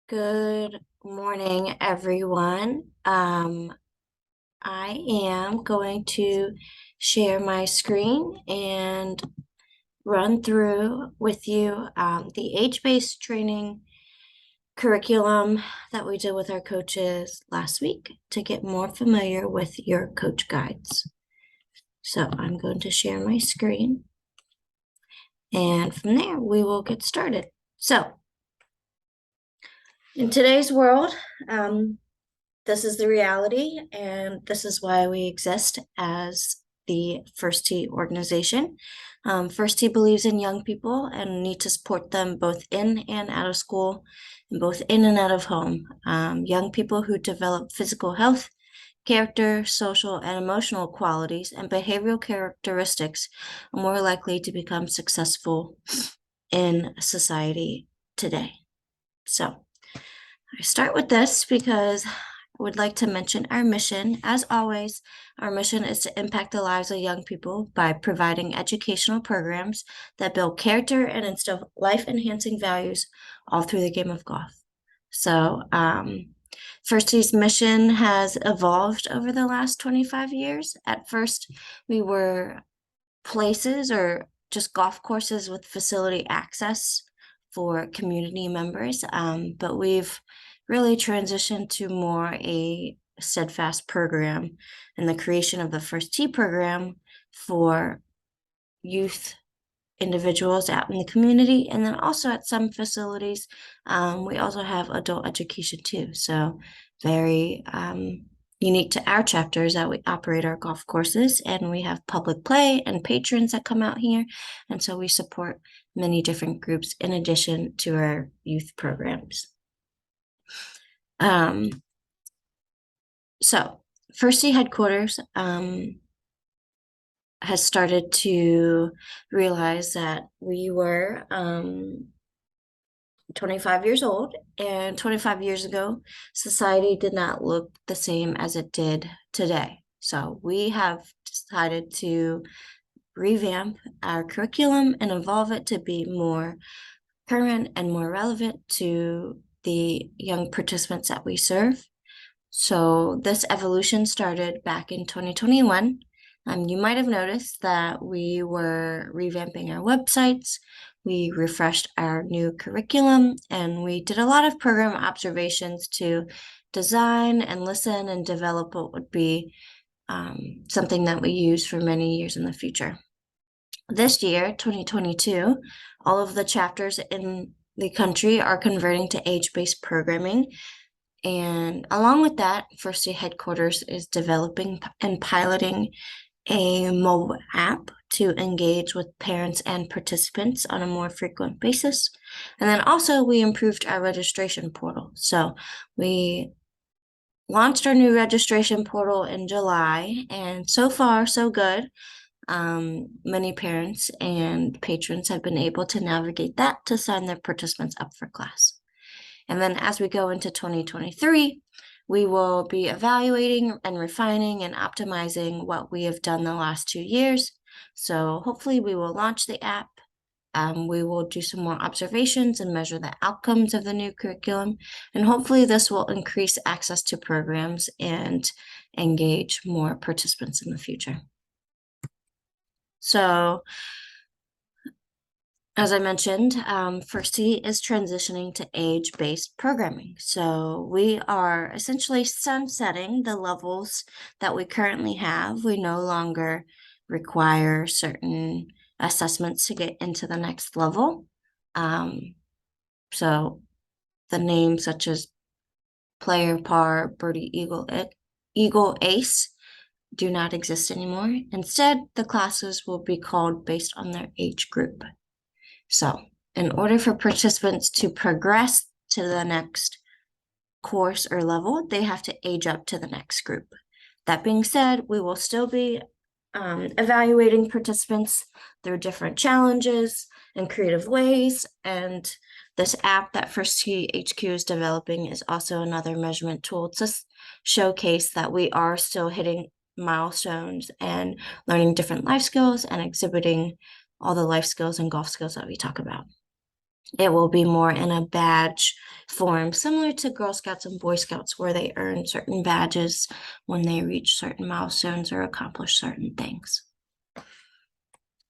Good morning, everyone. I am going to share my screen and run through with you the age-based training curriculum that we did with our coaches last week to get more familiar with your coach guides. So I'm going to share my screen, and from there we will get started. So in today's world, this is the reality, and this is why we exist as the First Tee organization. First Tee believes in young people and need to support them both in and out of school, and both in and out of home. Young people who develop physical health, character, social, and emotional qualities, and behavioral characteristics are more likely to become successful in society today. So I start with this because I would like to mention our mission. As always, our mission is to impact the lives of young people by providing educational programs that build character and instill life-enhancing values all through the game of golf. So, First Tee's mission has evolved over the last 25 years. At first, we were places or just golf courses with facility access for community members, but we've really transitioned to more a steadfast program and the creation of the First Tee program for youth individuals out in the community. And then also at some facilities, we also have adult education too. So very unique to our chapter is that we operate our golf courses and we have public play and patrons that come out here. And so we support many different groups in addition to our youth programs. So First Tee headquarters has started to realize that we were 25 years old, and 25 years ago, society did not look the same as it did today. So we have decided to revamp our curriculum and evolve it to be more current and more relevant to the young participants that we serve. So this evolution started back in 2021. You might have noticed that we were revamping our websites, we refreshed our new curriculum, and we did a lot of program observations to design and listen and develop what would be something that we use for many years in the future. This year, 2022, all of the chapters in the country are converting to age-based programming. And along with that, First Tee headquarters is developing and piloting a mobile app to engage with parents and participants on a more frequent basis. And then also we improved our registration portal. So we launched our new registration portal in July, and so far so good. Many parents and patrons have been able to navigate that to sign their participants up for class. And then as we go into 2023, we will be evaluating and refining and optimizing what we have done the last 2 years. So hopefully we will launch the app. We will do some more observations and measure the outcomes of the new curriculum. And hopefully this will increase access to programs and engage more participants in the future. So as I mentioned, First Tee is transitioning to age-based programming. So we are essentially sunsetting the levels that we currently have. We no longer require certain assessments to get into the next level. So the names such as player, par, birdie, eagle, ace do not exist anymore. Instead, the classes will be called based on their age group. So in order for participants to progress to the next course or level, they have to age up to the next group. That being said, we will still be evaluating participants through different challenges and creative ways. And this app that First Tee HQ is developing is also another measurement tool to showcase that we are still hitting milestones and learning different life skills and exhibiting all the life skills and golf skills that we talk about. It will be more in a badge form, similar to Girl Scouts and Boy Scouts, where they earn certain badges when they reach certain milestones or accomplish certain things.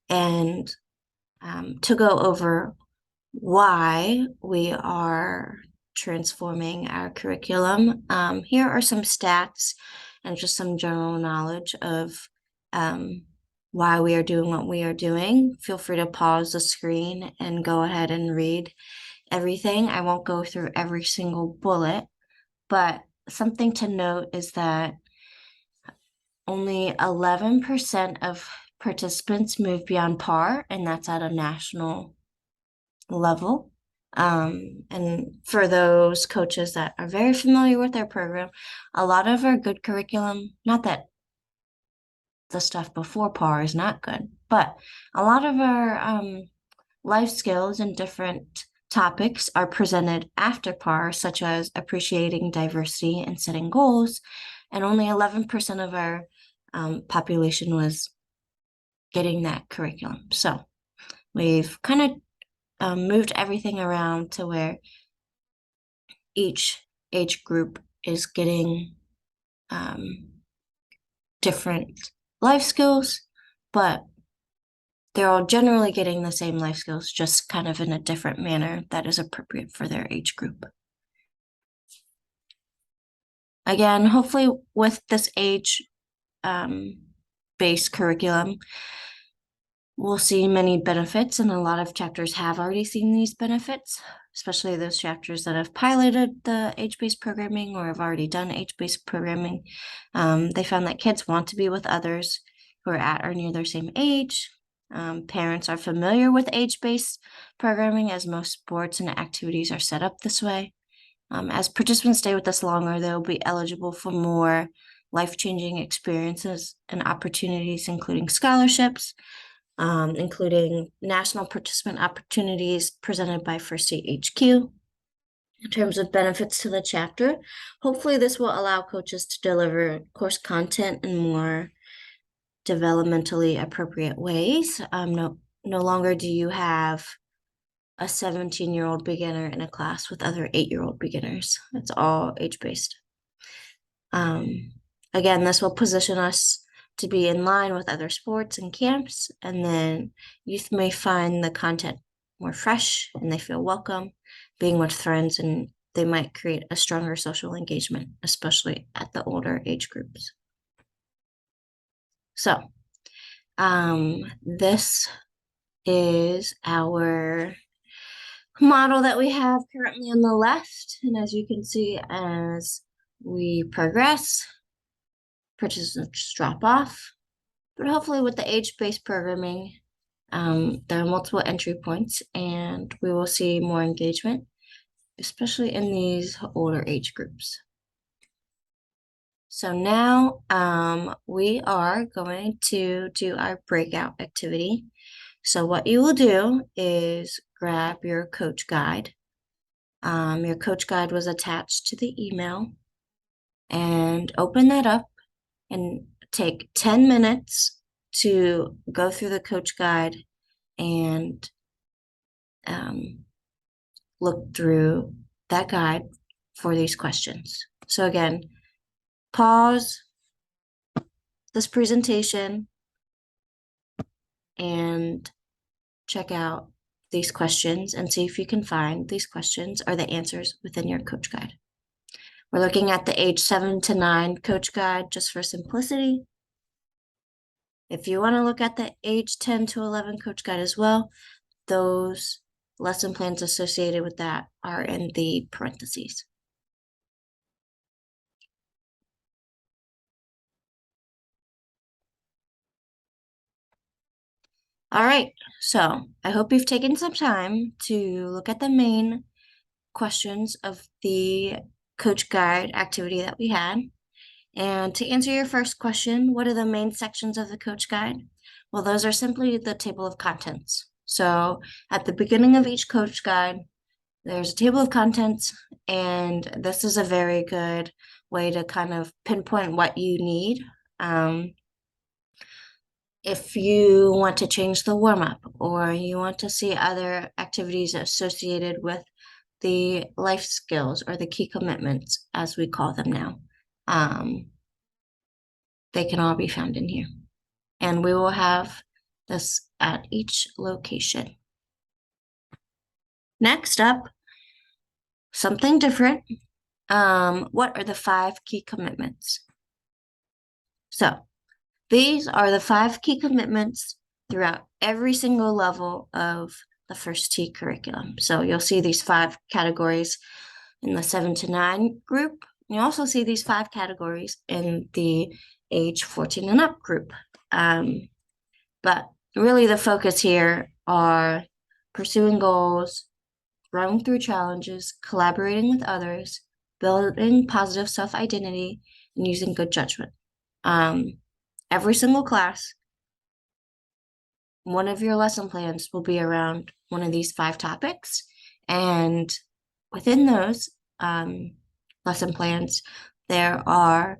And to go over why we are transforming our curriculum, here are some stats and just some general knowledge of why we are doing what we are doing. Feel free to pause the screen and go ahead and read everything. I won't go through every single bullet, but something to note is that only 11% of participants move beyond par, and that's at a national level. And for those coaches that are very familiar with their program, a lot of our good curriculum, not that the stuff before par is not good, but a lot of our life skills and different topics are presented after par, such as appreciating diversity and setting goals. And only 11% of our population was getting that curriculum. So we've kind of moved everything around to where each age group is getting different life skills, but they're all generally getting the same life skills, just kind of in a different manner that is appropriate for their age group. Again, hopefully with this age based curriculum, we'll see many benefits, and a lot of chapters have already seen these benefits, especially those chapters that have piloted the age-based programming or have already done age-based programming. They found that kids want to be with others who are at or near their same age. Parents are familiar with age-based programming, as most sports and activities are set up this way. As participants stay with us longer, they'll be eligible for more life-changing experiences and opportunities, including scholarships, including national participant opportunities presented by First State HQ. In terms of benefits to the chapter, hopefully this will allow coaches to deliver course content in more developmentally appropriate ways. No longer do you have a 17-year-old beginner in a class with other 8-year-old beginners. It's all age-based. Again, this will position us to be in line with other sports and camps, and then youth may find the content more fresh and they feel welcome being with friends, and they might create a stronger social engagement, especially at the older age groups. So, this is our model that we have currently on the left. And as you can see, as we progress, participants drop off. But hopefully with the age-based programming, there are multiple entry points and we will see more engagement, especially in these older age groups. So now we are going to do our breakout activity. So what you will do is grab your coach guide. Your coach guide was attached to the email, and open that up and take 10 minutes to go through the coach guide and look through that guide for these questions. So again, pause this presentation and check out these questions and see if you can find these questions or the answers within your coach guide. We're looking at the age 7 to 9 coach guide just for simplicity. If you want to look at the age 10 to 11 coach guide as well, those lesson plans associated with that are in the parentheses. All right, so I hope you've taken some time to look at the main questions of the coach guide activity that we had. And to answer your first question, what are the main sections of the coach guide? Well, those are simply the table of contents. So at the beginning of each coach guide, there's a table of contents, and this is a very good way to kind of pinpoint what you need. if you want to change the warm-up or you want to see other activities associated with the life skills or the key commitments, as we call them now, um, they can all be found in here. And we will have this at each location. Next up, something different. What are the 5 key commitments? So these are the 5 key commitments throughout every single level of the first T curriculum. So you'll see these 5 categories in the 7 to 9 group. You also see these 5 categories in the age 14 and up group. But really the focus here are pursuing goals, growing through challenges, collaborating with others, building positive self-identity, and using good judgment. Every single class, one of your lesson plans will be around one of these 5 topics. And within those lesson plans, there are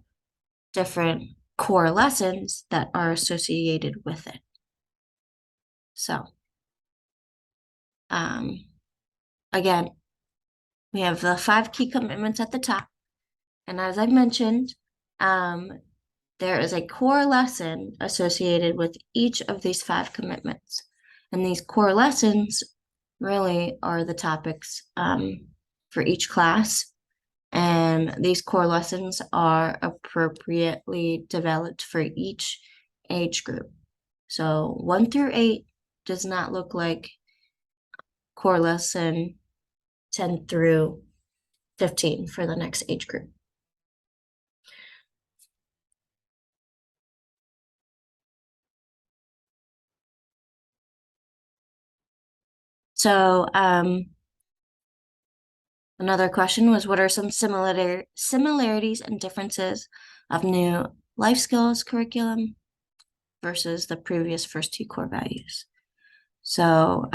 different core lessons that are associated with it. So, again, we have the 5 key commitments at the top. And as I mentioned, there is a core lesson associated with each of these 5 commitments. And these core lessons really are the topics for each class. And these core lessons are appropriately developed for each age group. So 1 through 8 does not look like core lesson 10 through 15 for the next age group. So another question was, what are some similarities and differences of new life skills curriculum versus the previous first 2 core values? So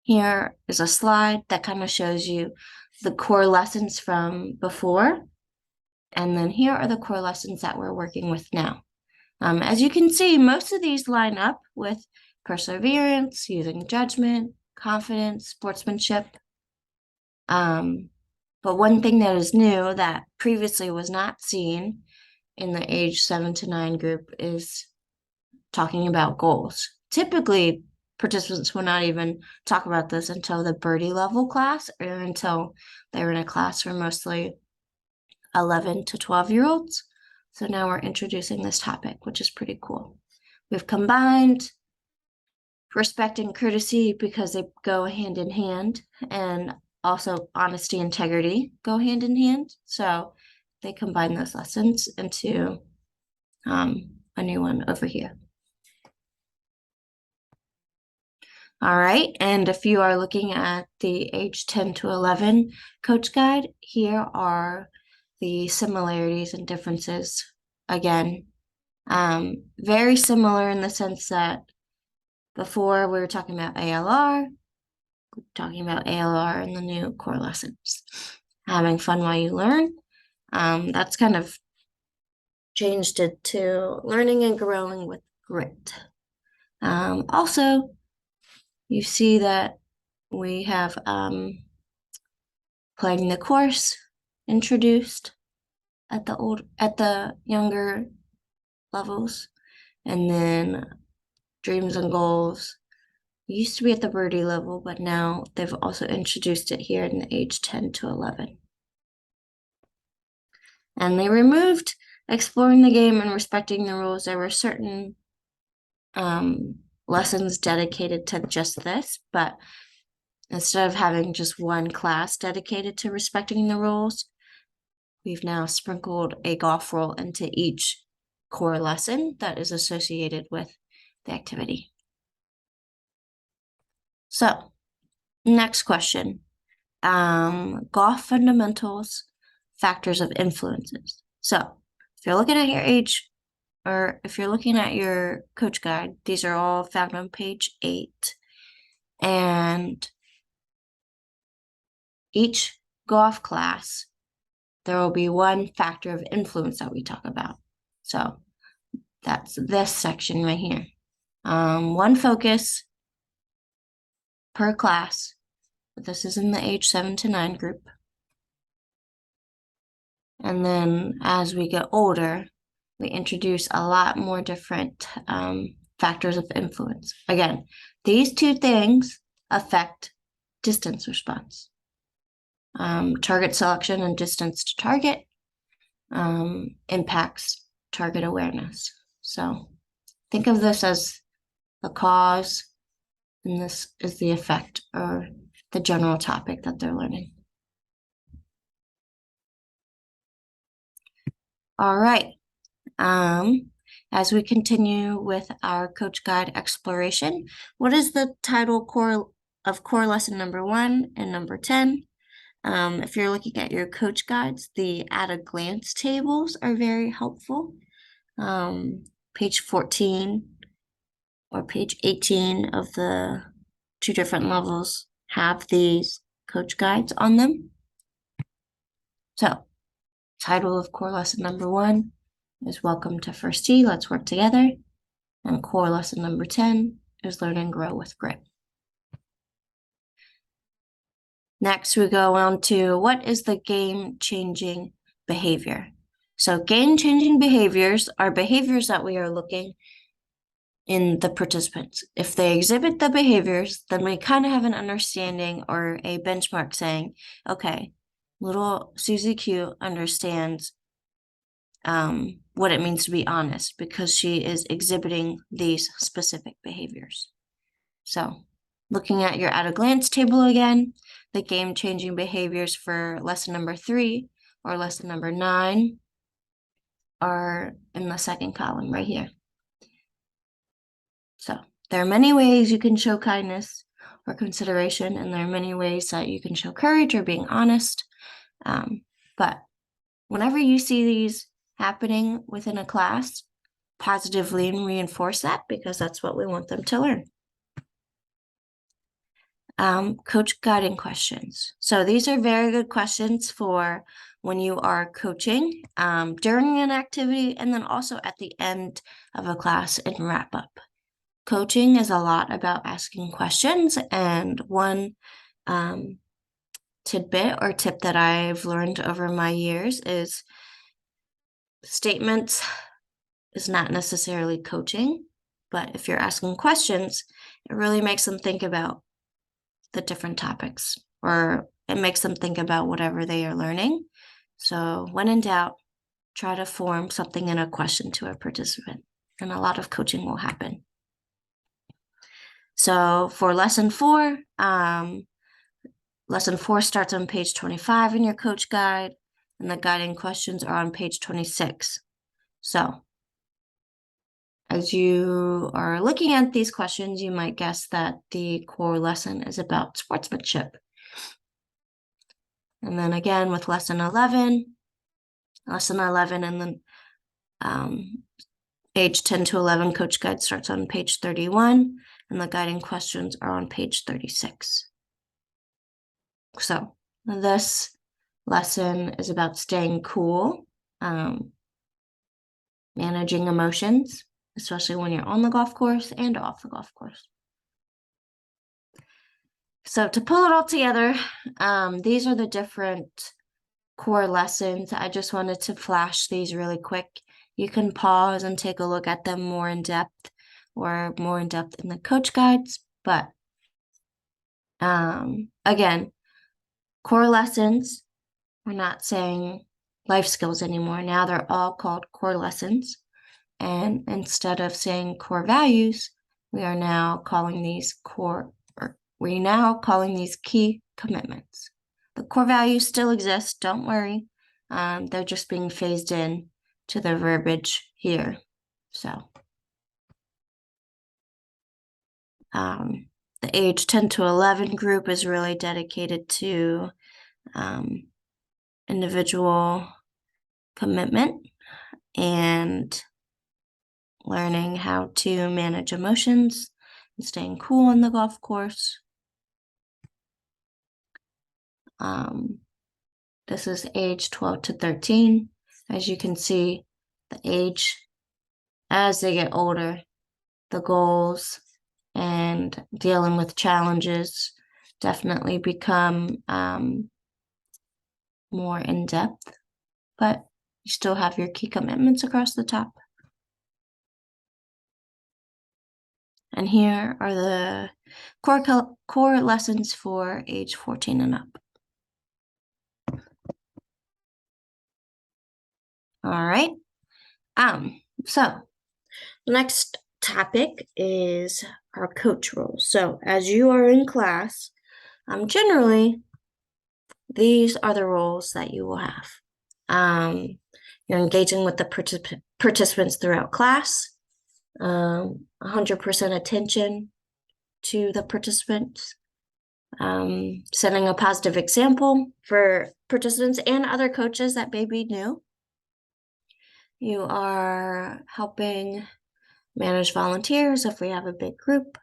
here is a slide that kind of shows you the core lessons from before. And then here are the core lessons that we're working with now. As you can see, most of these line up with perseverance, using judgment, confidence, sportsmanship. But one thing that is new that previously was not seen in the age 7 to 9 group is talking about goals. Typically, participants will not even talk about this until the birdie level class or until they're in a class for mostly 11 to 12-year-olds. So now we're introducing this topic, which is pretty cool. We've combined respect and courtesy because they go hand in hand, and also honesty, integrity go hand in hand. So they combine those lessons into a new one over here. All right, and if you are looking at the age 10 to 11 coach guide, here are the similarities and differences. Again, very similar in the sense that before we were talking about ALR, talking about ALR and the new core lessons. Having fun while you learn. That's kind of changed it to learning and growing with grit. Also, you see that we have playing the course introduced at the younger levels, and then dreams and goals used to be at the birdie level, but now they've also introduced it here in the age 10 to 11. And they removed exploring the game and respecting the rules. There were certain lessons dedicated to just this, but instead of having just one class dedicated to respecting the rules, we've now sprinkled a golf rule into each core lesson that is associated with the activity. So, next question. Golf fundamentals, factors of influences. So, if you're looking at your age, or if you're looking at your coach guide, these are all found on page 8. And each golf class, there will be one factor of influence that we talk about. So That's this section right here. One focus per class. This is in the age 7 to 9 group. And then as we get older, we introduce a lot more different factors of influence. Again, these two things affect distance response. Target selection and distance to target impacts target awareness. So think of this as the cause, and this is the effect or the general topic that they're learning. All right. As we continue with our Coach Guide exploration, what is the title of core lesson number 1 and number 10? If you're looking at your Coach Guides, the at a glance tables are very helpful. Page 14 or page 18 of the 2 different levels have these Coach Guides on them. So, title of core lesson number 1 is Welcome to First Tee, Let's Work Together. And core lesson number 10 is Learn and Grow with Grit. Next, we go on to what is the game-changing behavior? So game-changing behaviors are behaviors that we are looking in the participants. If they exhibit the behaviors, then we kind of have an understanding or a benchmark saying, okay, little Susie Q understands what it means to be honest because she is exhibiting these specific behaviors. So looking at your at a glance table again, the game-changing behaviors for lesson number 3 or lesson number 9 are in the second column right here. So there are many ways you can show kindness or consideration, and there are many ways that you can show courage or being honest. But whenever you see these happening within a class, positively reinforce that because that's what we want them to learn. Coach guiding questions. So these are very good questions for when you are coaching during an activity and then also at the end of a class and wrap up. Coaching is a lot about asking questions, and one tidbit or tip that I've learned over my years is statements is not necessarily coaching, but if you're asking questions, it really makes them think about the different topics, or it makes them think about whatever they are learning. So when in doubt, try to form something in a question to a participant, and a lot of coaching will happen. So for lesson 4, lesson 4 starts on page 25 in your coach guide, and the guiding questions are on page 26. So as you are looking at these questions, you might guess that the core lesson is about sportsmanship. And then again with lesson 11 and then age 10 to 11 coach guide starts on page 31, and the guiding questions are on page 36. So this lesson is about staying cool, managing emotions, especially when you're on the golf course and off the golf course. So to pull it all together, these are the different core lessons. I just wanted to flash these really quick. You can pause and take a look at them more in depth or more in depth in the coach guides. But again, core lessons, we're not saying life skills anymore. Now they're all called core lessons. And instead of saying core values, we are now calling these key commitments. The core values still exist, don't worry. They're just being phased in to the verbiage here. So the age 10 to 11 group is really dedicated to individual commitment and learning how to manage emotions and staying cool on the golf course. This is age 12 to 13. As you can see, the age as they get older, the goals and dealing with challenges definitely become more in depth, but you still have your key commitments across the top. And here are the core lessons for age 14 and up. All right. So the next topic is our coach roles. So as you are in class, generally these are the roles that you will have. You're engaging with the participants throughout class, 100% attention to the participants, setting a positive example for participants and other coaches that may be new. You are helping manage volunteers if we have a big group.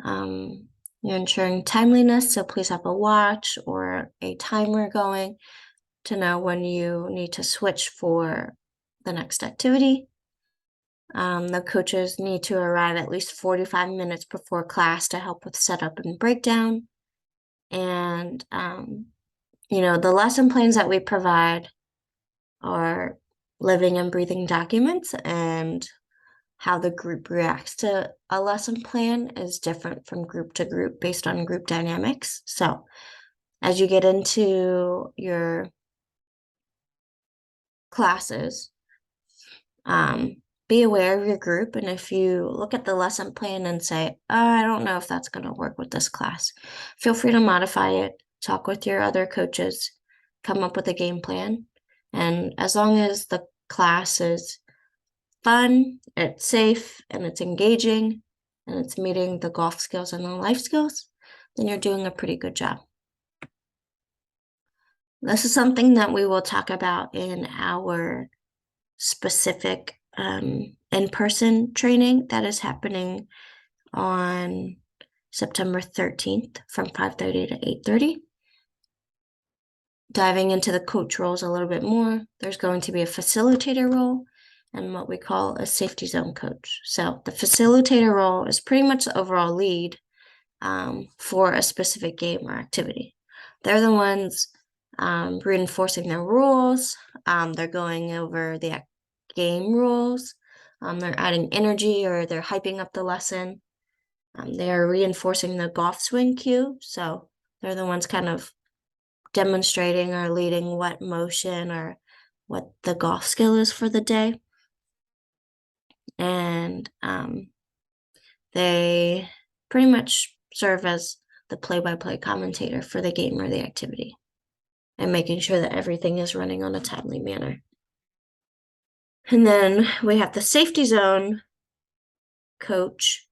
You're ensuring timeliness, so please have a watch or a timer going to know when you need to switch for the next activity. The coaches need to arrive at least 45 minutes before class to help with setup and breakdown. And, the lesson plans that we provide are living and breathing documents, and how the group reacts to a lesson plan is different from group to group based on group dynamics. So as you get into your classes, be aware of your group. And if you look at the lesson plan and say, I don't know if that's going to work with this class, feel free to modify it, talk with your other coaches, come up with a game plan. And as long as the class is fun, it's safe, and it's engaging, and it's meeting the golf skills and the life skills, then you're doing a pretty good job. This is something that we will talk about in our specific in-person training that is happening on September 13th from 5:30 to 8:30. Diving into the coach roles a little bit more, there's going to be a facilitator role and what we call a safety zone coach. So the facilitator role is pretty much the overall lead for a specific game or activity. They're the ones reinforcing the rules. They're going over the game rules. They're adding energy, or they're hyping up the lesson. They're reinforcing the golf swing cue. So they're the ones kind of demonstrating or leading what motion or what the golf skill is for the day. And they pretty much serve as the play-by-play commentator for the game or the activity, and making sure that everything is running on a timely manner. And then we have the safety zone coach.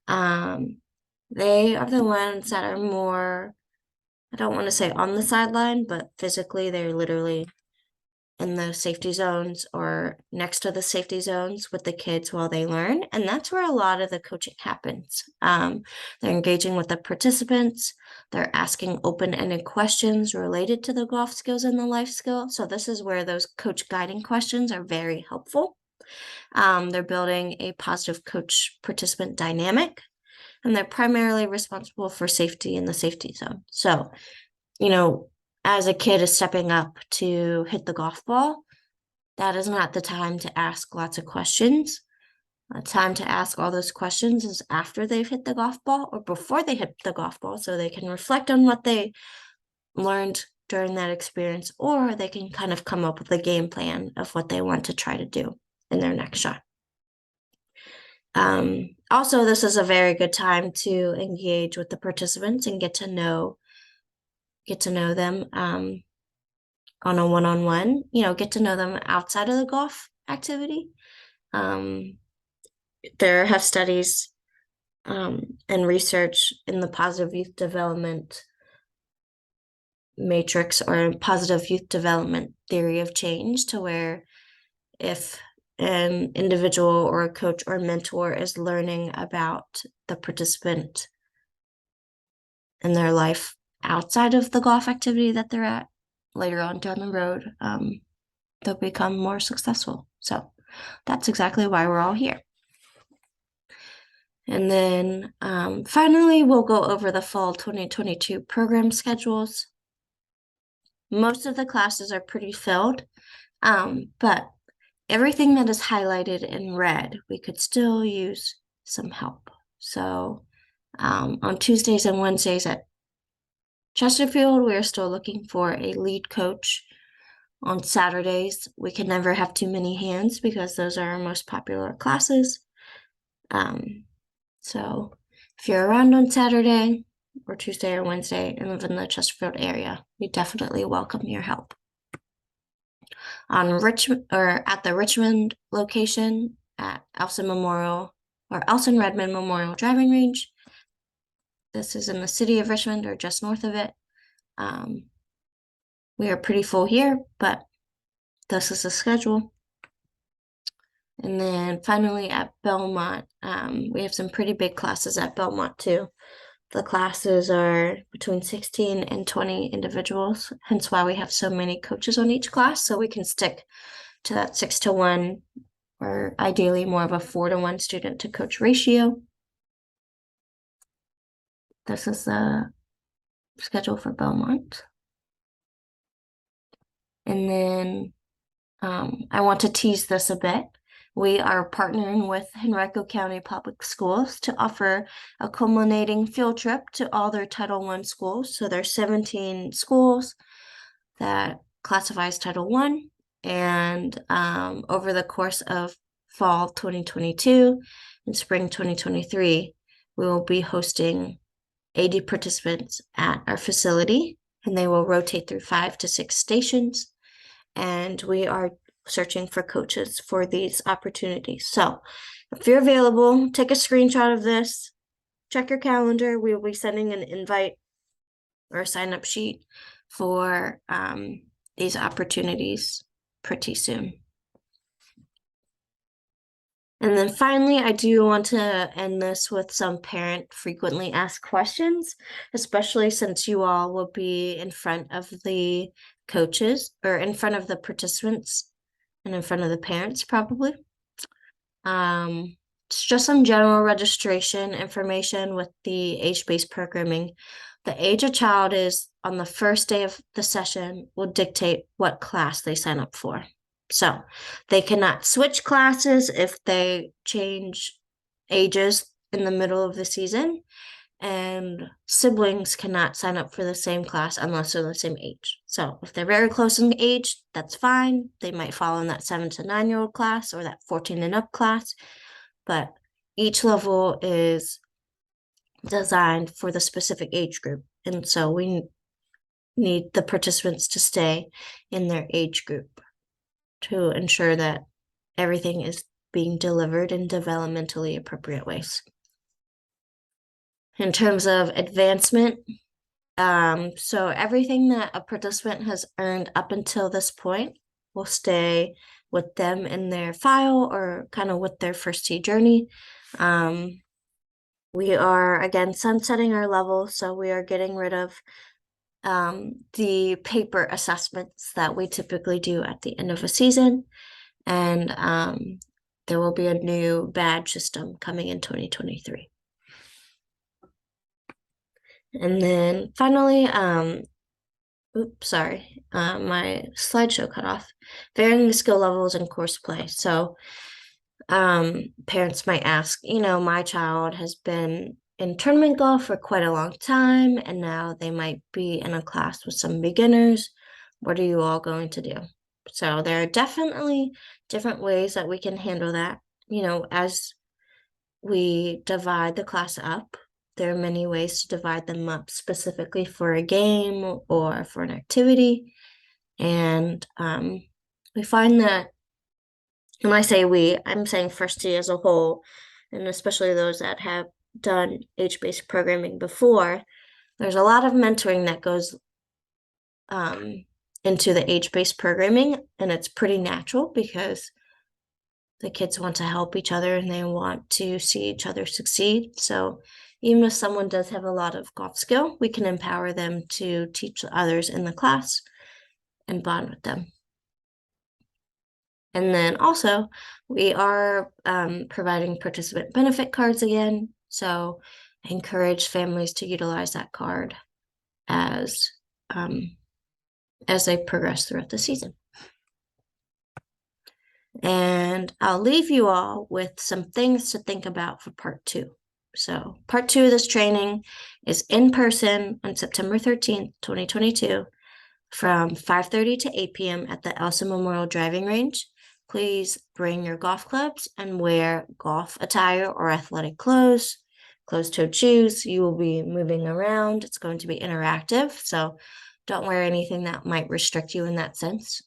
They are the ones that are more, I don't want to say on the sideline, but physically they're literally in the safety zones or next to the safety zones with the kids while they learn. And that's where a lot of the coaching happens. They're engaging with the participants. They're asking open-ended questions related to the golf skills and the life skill. So this is where those coach guiding questions are very helpful. They're building a positive coach-participant dynamic, and they're primarily responsible for safety in the safety zone. So, as a kid is stepping up to hit the golf ball, that is not the time to ask lots of questions. The time to ask all those questions is after they've hit the golf ball or before they hit the golf ball, so they can reflect on what they learned during that experience, or they can kind of come up with a game plan of what they want to try to do in their next shot. Also, this is a very good time to engage with the participants and get to know them on a one-on-one, get to know them outside of the golf activity. There have studies and research in the positive youth development matrix or positive youth development theory of change, to where if an individual or a coach or mentor is learning about the participant in their life outside of the golf activity that they're at, later on down the road, they'll become more successful. So that's exactly why we're all here. And then finally, we'll go over the fall 2022 program schedules. Most of the classes are pretty filled, but everything that is highlighted in red, we could still use some help. So on Tuesdays and Wednesdays at Chesterfield, we're still looking for a lead coach. On Saturdays, we can never have too many hands because those are our most popular classes. So if you're around on Saturday or Tuesday or Wednesday and live in the Chesterfield area, we definitely welcome your help. On Richmond or at the Richmond location at Elson Memorial or Elson Redmond Memorial Driving Range. This is in the city of Richmond or just north of it. We are pretty full here, but this is the schedule. And then finally at Belmont, we have some pretty big classes at Belmont too. The classes are between 16 and 20 individuals, hence why we have so many coaches on each class, so we can stick to that 6-to-1 or ideally more of a 4-to-1 student to coach ratio. This is the schedule for Belmont. And then I want to tease this a bit. We are partnering with Henrico County Public Schools to offer a culminating field trip to all their Title I schools. So there's 17 schools that classifies Title I. And over the course of fall 2022 and spring 2023, we will be hosting 80 participants at our facility, and they will rotate through 5 to 6 stations. And we are searching for coaches for these opportunities. So if you're available, take a screenshot of this, check your calendar. We will be sending an invite or a sign-up sheet for these opportunities pretty soon. And then finally, I do want to end this with some parent frequently asked questions, especially since you all will be in front of the coaches or in front of the participants and in front of the parents probably. It's just some general registration information with the age-based programming. The age a child is on the first day of the session will dictate what class they sign up for. So they cannot switch classes if they change ages in the middle of the season, and siblings cannot sign up for the same class unless they're the same age. So if they're very close in age, that's fine. They might fall in that 7 to 9-year-old class or that 14 and up class, but each level is designed for the specific age group. And so we need the participants to stay in their age group to ensure that everything is being delivered in developmentally appropriate ways. In terms of advancement, so everything that a participant has earned up until this point will stay with them in their file or kind of with their first T journey. We are, again, sunsetting our levels, so we are getting rid of the paper assessments that we typically do at the end of a season. And there will be a new badge system coming in 2023. And then finally, oops, sorry, my slideshow cut off. Varying the skill levels in course play. So parents might ask, my child has been in tournament golf for quite a long time, and now they might be in a class with some beginners. What are you all going to do? So there are definitely different ways that we can handle that. As we divide the class up, there are many ways to divide them up specifically for a game or for an activity. And we find that, when I say we, I'm saying First T as a whole, and especially those that have done age-based programming before, there's a lot of mentoring that goes into the age-based programming, and it's pretty natural because the kids want to help each other and they want to see each other succeed. So even if someone does have a lot of golf skill, we can empower them to teach others in the class and bond with them. And then also, we are providing participant benefit cards again. So I encourage families to utilize that card as um, as they progress throughout the season. And I'll leave you all with some things to think about for part two. So, part two of this training is in person on September 13th, 2022, from 5:30 to 8 p.m. at the Elsa Memorial Driving Range. Please bring your golf clubs and wear golf attire or athletic clothes, closed-toed shoes. You will be moving around. It's going to be interactive, so don't wear anything that might restrict you in that sense.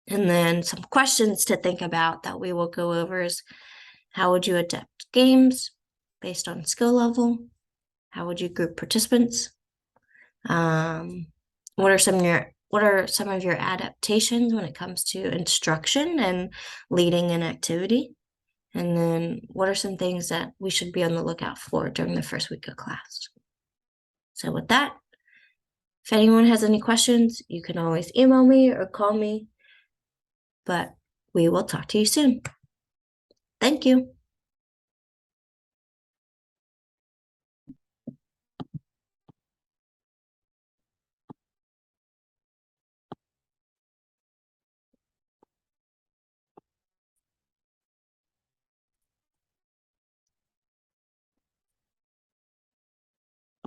And then some questions to think about that we will go over is how would you adapt games based on skill level? How would you group participants? What are some of your adaptations when it comes to instruction and leading an activity? And then what are some things that we should be on the lookout for during the first week of class? So with that, if anyone has any questions, you can always email me or call me, but we will talk to you soon. Thank you.